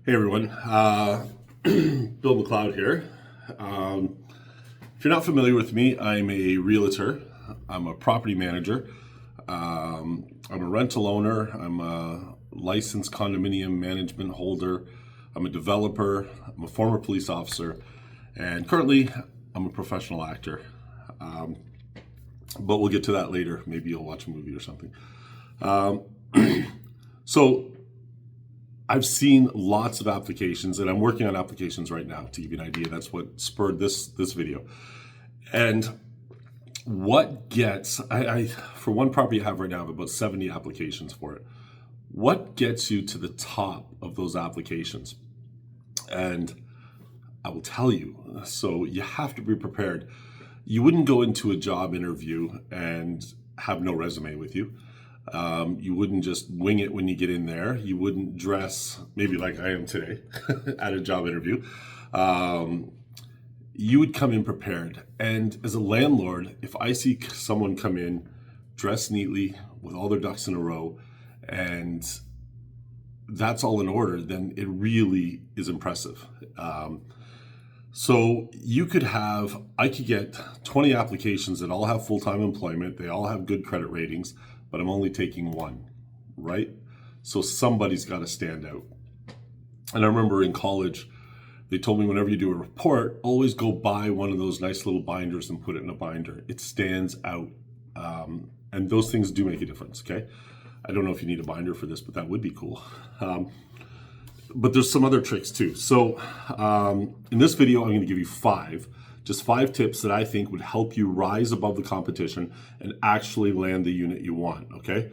Hey everyone, Bill McLeod here. If you're not familiar with me, I'm a realtor. I'm a property manager. I'm a rental owner. I'm a licensed condominium management holder. I'm a developer. I'm a former police officer. And currently, I'm a professional actor. But we'll get to that later. Maybe you'll watch a movie or something. So I've seen lots of applications, and I'm working on applications right now to give you an idea. That's what spurred this video. And what gets, for one property I have right now, I have about 70 applications for it. What gets you to the top of those applications? And I will tell you, so you have to be prepared. You wouldn't go into a job interview and have no resume with you. You wouldn't just wing it when you get in there. You wouldn't dress maybe like I am today at a job interview. You would come in prepared. And as a landlord, if I see someone come in dressed neatly with all their ducks in a row and that's all in order, then it really is impressive. So I could get 20 applications that all have full-time employment. They all have good credit ratings, but I'm only taking one, right? So somebody's got to stand out. And I remember in college, they told me whenever you do a report, always go buy one of those nice little binders and put it in a binder. It stands out. And those things do make a difference, okay? I don't know if you need a binder for this, but that would be cool. But there's some other tricks too. So in this video, I'm going to give you just five tips that I think would help you rise above the competition and actually land the unit you want, okay?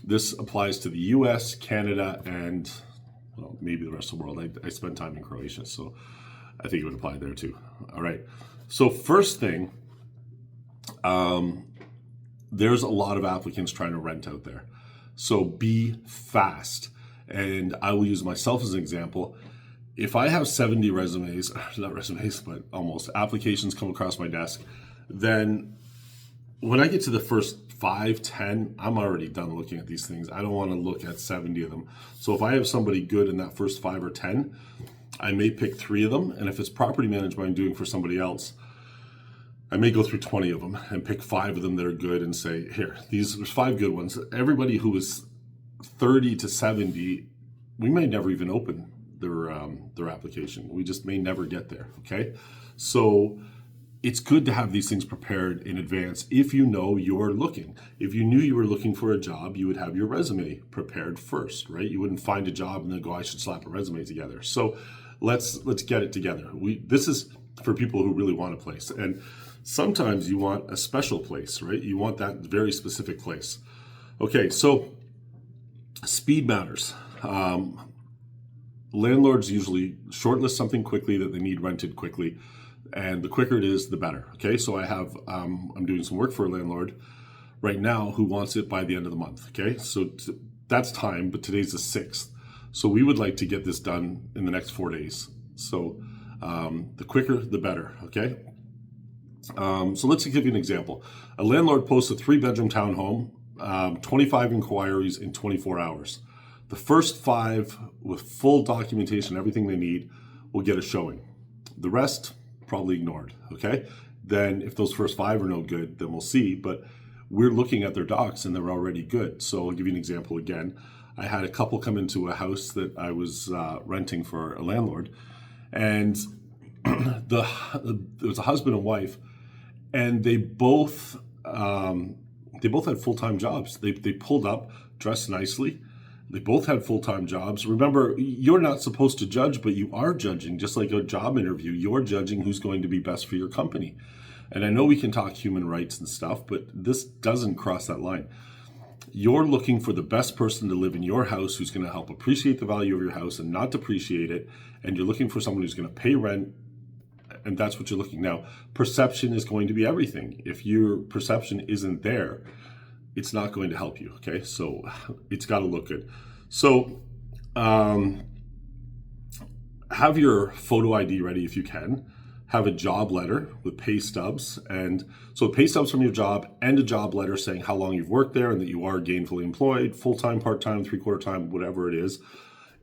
This applies to the US, Canada, and well, maybe the rest of the world. I spent time in Croatia, so I think it would apply there too. All right, so first thing, there's a lot of applicants trying to rent out there. So be fast. And I will use myself as an example. If I have 70 not resumes, but almost applications come across my desk, then when I get to the first 5, 10, I'm already done looking at these things. I don't want to look at 70 of them. So if I have somebody good in that first 5 or 10, I may pick 3 of them. And if it's property management I'm doing for somebody else, I may go through 20 of them and pick 5 of them that are good and say, here, there's 5 good ones. Everybody who is 30 to 70, we may never even open their application. We just may never get there, okay? So it's good to have these things prepared in advance if you know you're looking. If you knew you were looking for a job, you would have your resume prepared first, right? You wouldn't find a job and then go, I should slap a resume together. So let's get it together. This is for people who really want a place. And sometimes you want a special place, right? You want that very specific place. Okay, so speed matters. Landlords usually shortlist something quickly that they need rented quickly, and the quicker it is, the better. Okay, so I'm doing some work for a landlord right now who wants it by the end of the month. Okay, so that's time, but today's the 6th, so we would like to get this done in the next 4 days. So the quicker, the better. Okay, so let's give you an example. A landlord posts a 3-bedroom townhome, 25 inquiries in 24 hours. The first 5 with full documentation, everything they need, will get a showing. The rest, probably ignored, okay? Then if those first 5 are no good, then we'll see, but we're looking at their docs and they're already good. So I'll give you an example again. I had a couple come into a house that I was renting for a landlord, and there was a husband and wife, and they both had full-time jobs. They pulled up, dressed nicely. They both had full-time jobs. Remember, you're not supposed to judge, but you are judging. Just like a job interview, you're judging who's going to be best for your company. And I know we can talk human rights and stuff, but this doesn't cross that line. You're looking for the best person to live in your house who's going to help appreciate the value of your house and not depreciate it. And you're looking for someone who's going to pay rent, and that's what you're looking. Now, perception is going to be everything. If your perception isn't there, it's not going to help you, okay? So it's got to look good. So have your photo ID ready if you can. Have a job letter with pay stubs. And so pay stubs from your job and a job letter saying how long you've worked there and that you are gainfully employed, full-time, part-time, 3/4 time, whatever it is.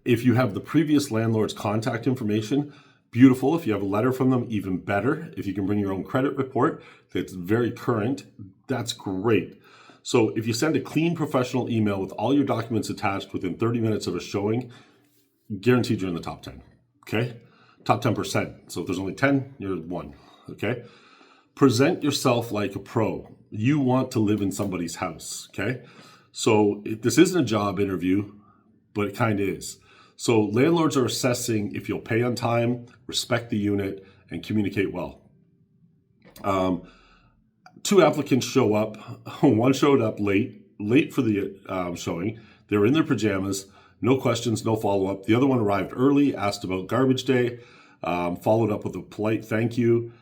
If you have the previous landlord's contact information, beautiful. If you have a letter from them, even better. If you can bring your own credit report that's very current, that's great. So if you send a clean professional email with all your documents attached within 30 minutes of a showing, guaranteed you're in the top 10, okay? Top 10%. So if there's only 10, you're 1, okay? Present yourself like a pro. You want to live in somebody's house, okay? So this isn't a job interview, but it kind of is. So landlords are assessing if you'll pay on time, respect the unit, and communicate well. 2 applicants show up. One showed up late for the showing. They were in their pajamas, no questions, no follow-up. The other one arrived early, asked about garbage day, followed up with a polite thank you.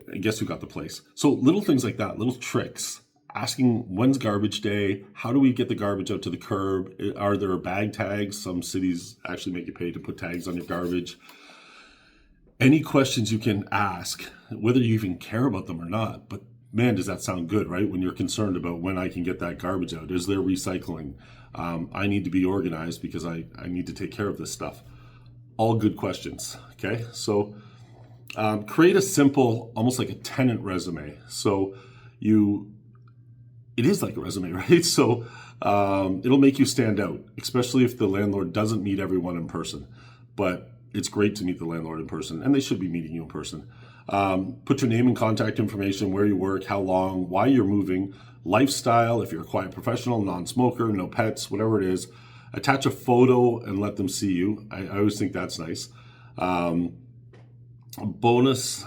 And guess who got the place? So little things like that, little tricks. Asking when's garbage day? How do we get the garbage out to the curb? Are there bag tags? Some cities actually make you pay to put tags on your garbage. Any questions you can ask, whether you even care about them or not, but man, does that sound good, right? When you're concerned about when I can get that garbage out. Is there recycling? I need to be organized because I need to take care of this stuff. All good questions, okay? So create a simple, almost like a tenant resume. So it is like a resume, right? So it'll make you stand out, especially if the landlord doesn't meet everyone in person. But it's great to meet the landlord in person, and they should be meeting you in person. Put your name and contact information, where you work, how long, why you're moving, lifestyle, if you're a quiet professional, non-smoker, no pets, whatever it is. Attach a photo and let them see you. I always think that's nice. Bonus,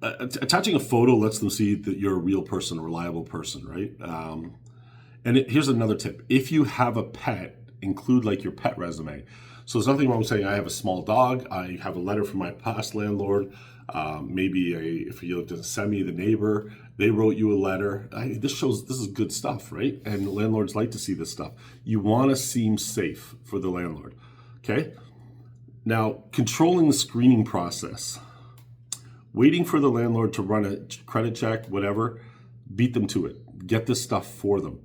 attaching a photo lets them see that you're a real person, a reliable person, right? Here's another tip. If you have a pet, include like your pet resume. So there's nothing wrong with saying I have a small dog. I have a letter from my past landlord. If you lived in a semi, the neighbor, they wrote you a letter. This is good stuff, right? And landlords like to see this stuff. You want to seem safe for the landlord, okay? Now, controlling the screening process. Waiting for the landlord to run a credit check, whatever, beat them to it. Get this stuff for them.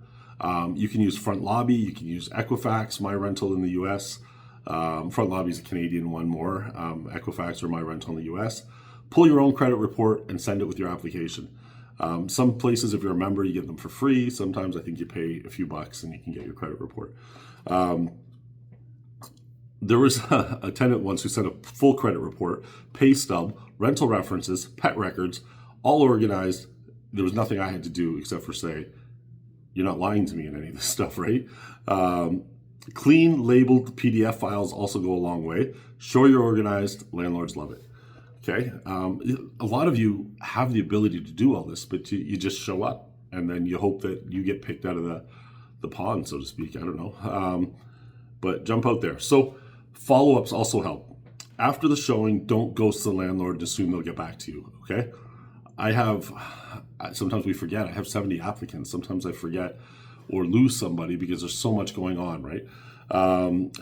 You can use Front Lobby, you can use Equifax, My Rental in the US. Front Lobby is a Canadian one more. Equifax or My Rental in the US. Pull your own credit report and send it with your application. Some places, if you're a member, you get them for free. Sometimes I think you pay a few bucks and you can get your credit report. There was a tenant once who sent a full credit report, pay stub, rental references, pet records, all organized. There was nothing I had to do except for say, you're not lying to me in any of this stuff, right? Clean labeled PDF files also go a long way. Show you're organized, landlords love it. Okay, a lot of you have the ability to do all this, but you just show up and then you hope that you get picked out of the pond, so to speak. I don't know, but jump out there. So follow-ups also help. After the showing, don't ghost the landlord and assume they'll get back to you, okay? Sometimes we forget, I have 70 applicants. Sometimes I forget or lose somebody because there's so much going on, right?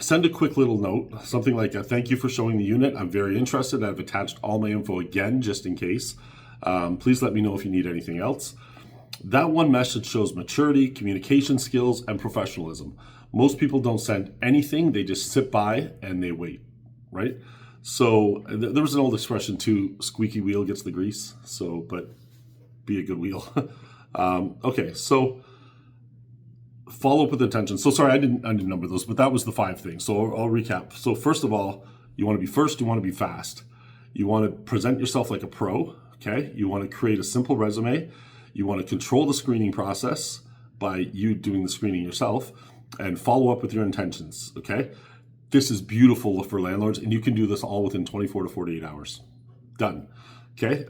Send a quick little note, something like, thank you for showing the unit. I'm very interested. I've attached all my info again, just in case. Please let me know if you need anything else. That one message shows maturity, communication skills, and professionalism. Most people don't send anything. They just sit by and they wait, right? So there was an old expression too, squeaky wheel gets the grease. So, but be a good wheel. Okay, so follow up with intention. So sorry, I didn't number those, but that was the 5 things. So I'll recap. So first of all, you want to be first, you want to be fast. You want to present yourself like a pro, okay? You want to create a simple resume. You want to control the screening process by you doing the screening yourself and follow up with your intentions, okay? This is beautiful for landlords, and you can do this all within 24 to 48 hours. Done, okay?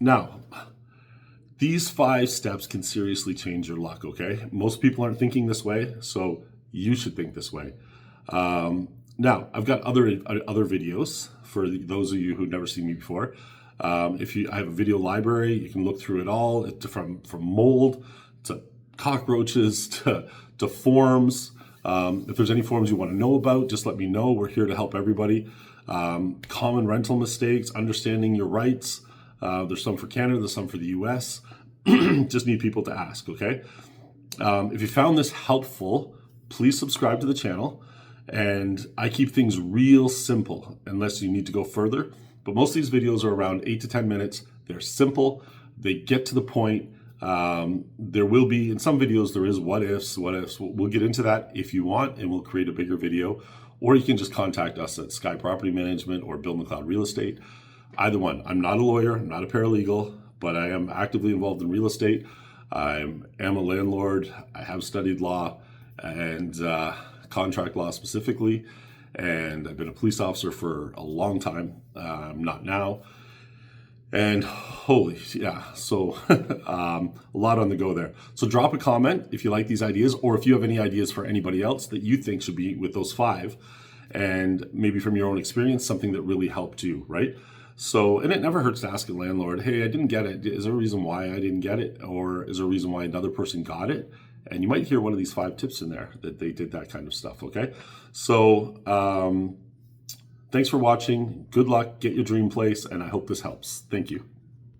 Now, these 5 steps can seriously change your luck, okay? Most people aren't thinking this way, so you should think this way. Now, I've got other videos for those of you who've never seen me before. I have a video library. You can look through it all, from mold to cockroaches to forms. If there's any forms you want to know about, just let me know. We're here to help everybody. Common rental mistakes, understanding your rights. There's some for Canada, there's some for the US. Just need people to ask, okay? If you found this helpful, please subscribe to the channel. And I keep things real simple unless you need to go further. But most of these videos are around 8 to 10 minutes. They're simple. They get to the point. There will be, in some videos, there is what ifs. We'll get into that if you want, and we'll create a bigger video. Or you can just contact us at Sky Property Management or Bill McLeod Real Estate. Either one. I'm not a lawyer. I'm not a paralegal, but I am actively involved in real estate. I am a landlord. I have studied law and contract law specifically, and I've been a police officer for a long time, not now. And holy, yeah, so a lot on the go there. So drop a comment if you like these ideas, or if you have any ideas for anybody else that you think should be with those 5, and maybe from your own experience, something that really helped you, right? So, and it never hurts to ask a landlord, hey, I didn't get it. Is there a reason why I didn't get it? Or is there a reason why another person got it? And you might hear one of these 5 tips in there that they did that kind of stuff, okay? So thanks for watching. Good luck. Get your dream place, and I hope this helps. Thank you.